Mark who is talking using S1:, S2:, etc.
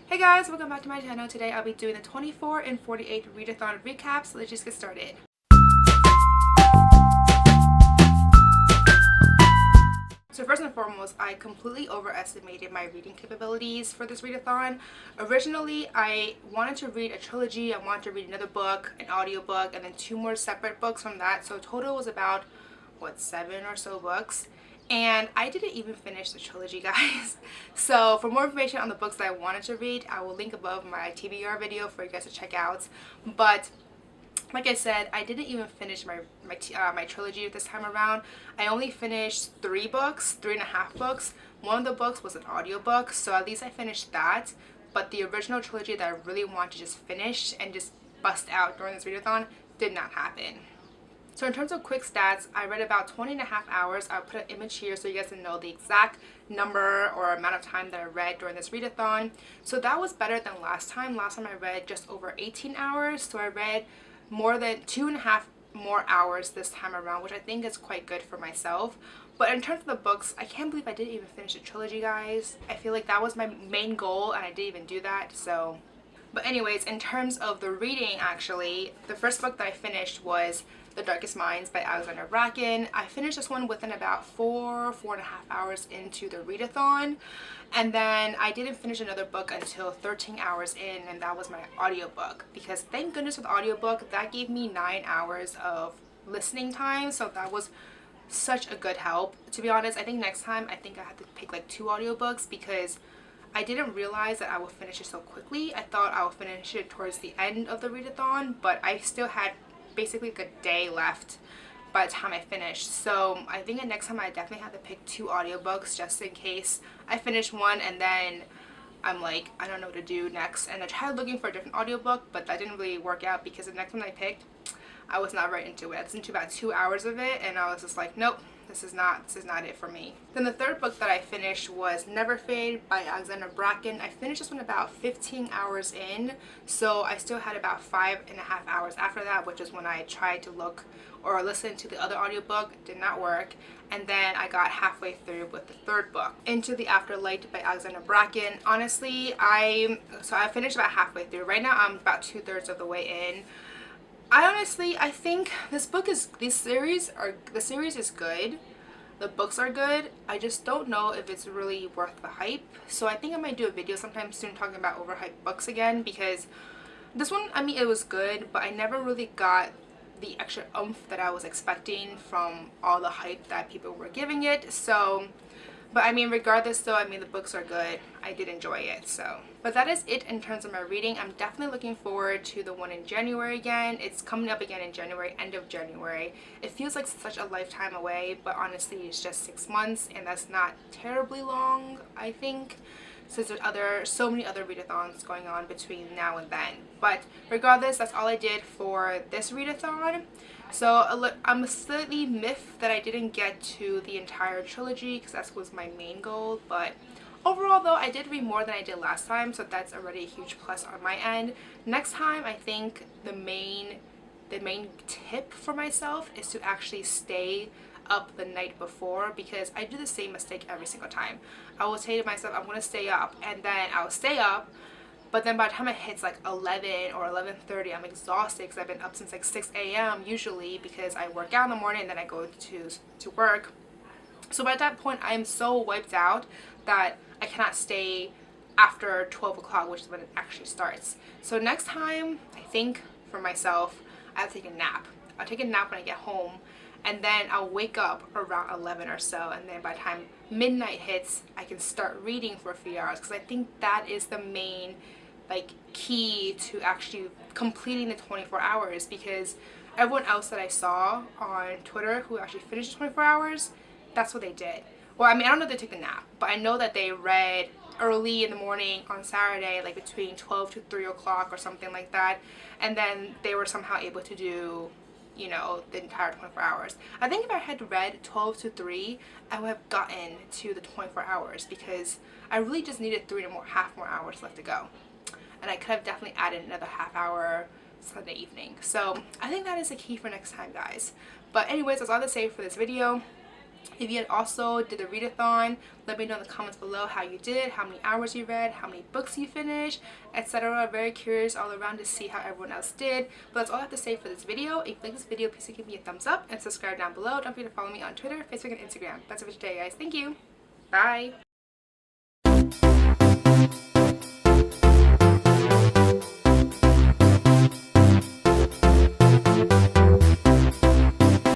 S1: Hey guys, welcome back to my channel. Today I'll be doing the 24 and 48 readathon recap, so let's just get started. So first and foremost, I completely overestimated my reading capabilities for this readathon. Originally, I wanted to read a trilogy, I wanted to read another book, an audiobook, and then 2 more separate books from that. So total was about, 7 or so books. And I didn't even finish the trilogy, guys. So for more information on the books that I wanted to read, I will link above my TBR video for you guys to check out. But like I said, I didn't even finish my trilogy this time around. I only finished 3 books, 3.5 books. One of the books was an audiobook, so at least I finished that. But the original trilogy that I really want to just finish and just bust out during this readathon did not happen. So in terms of quick stats, I read about 20.5 hours. I'll put an image here so you guys can know the exact number or amount of time that I read during this readathon. So that was better than last time. Last time I read just over 18 hours. So I read more than 2.5 more hours this time around, which I think is quite good for myself. But in terms of the books, I can't believe I didn't even finish the trilogy, guys. I feel like that was my main goal and I didn't even do that. So, but anyways, in terms of the reading, actually, the first book that I finished was The Darkest Minds by Alexandra Bracken. I finished this one within about 4.5 hours into the readathon. And then I didn't finish another book until 13 hours in, and that was my audiobook. Because thank goodness with the audiobook, that gave me 9 hours of listening time. So that was such a good help. To be honest, I think next time, I have to pick like 2 audiobooks because I didn't realize that I would finish it so quickly. I thought I would finish it towards the end of the readathon, but I still had basically like a day left by the time I finished. So I think the next time I definitely have to pick 2 audiobooks just in case I finish one and then I'm like, I don't know what to do next. And I tried looking for a different audiobook, but that didn't really work out because the next one I picked, I was not right into it. I listened to about 2 hours of it and I was just like, nope, this is not it for me. Then the third book that I finished was Never Fade by Alexandra Bracken. I finished this one about 15 hours in, so I still had about 5.5 hours after that, which is when I tried to look or listen to the other audiobook. It did not work. And then I got halfway through with the third book, Into the Afterlight by Alexandra Bracken. Honestly, I finished about halfway through. Right now I'm about 2/3 of the way in. I think the series is good. The books are good. I just don't know if it's really worth the hype. So I think I might do a video sometime soon talking about overhyped books again, because this one, I mean, it was good, but I never really got the extra oomph that I was expecting from all the hype that people were giving it. So, but I mean, regardless though, I mean, the books are good. I did enjoy it, so. But that is it in terms of my reading. I'm definitely looking forward to the one in January again. It's coming up again in January, end of January. It feels like such a lifetime away, but honestly, it's just 6 months, and that's not terribly long, I think, since there's so many other readathons going on between now and then. But regardless, that's all I did for this readathon. So I'm slightly miffed that I didn't get to the entire trilogy because that was my main goal. But overall though, I did read more than I did last time, so that's already a huge plus on my end. Next time, I think the main tip for myself is to actually stay up the night before, because I do the same mistake every single time. I will say to myself, I'm going to stay up, and then I'll stay up, but then by the time it hits like 11 or 11:30, I'm exhausted because I've been up since like 6 a.m. usually, because I work out in the morning and then I go to work. So by that point, I'm so wiped out that I cannot stay after 12 o'clock, which is when it actually starts. So next time, I think for myself, I'll take a nap. I'll take a nap when I get home, and then I'll wake up around 11 or so, and then by the time midnight hits, I can start reading for a few hours, because I think that is the main key to actually completing the 24 hours, because everyone else that I saw on Twitter who actually finished the 24 hours, that's what they did. Well, I mean, I don't know if they took a nap, but I know that they read early in the morning on Saturday, like between 12 to 3 o'clock or something like that, and then they were somehow able to do, you know, the entire 24 hours. I think if I had read 12 to 3, I would have gotten to the 24 hours, because I really just needed 3.5 more hours left to go. And I could have definitely added another half hour Sunday evening. So I think that is the key for next time, guys. But anyways, that's all to say for this video. If you had also did the readathon, let me know in the comments below how you did, how many hours you read, how many books you finished, etc. Very curious all around to see how everyone else did. But that's all I have to say for this video. If you like this video, please give me a thumbs up and subscribe down below. Don't forget to follow me on Twitter, Facebook, and Instagram. That's it for today, guys. Thank you. Bye.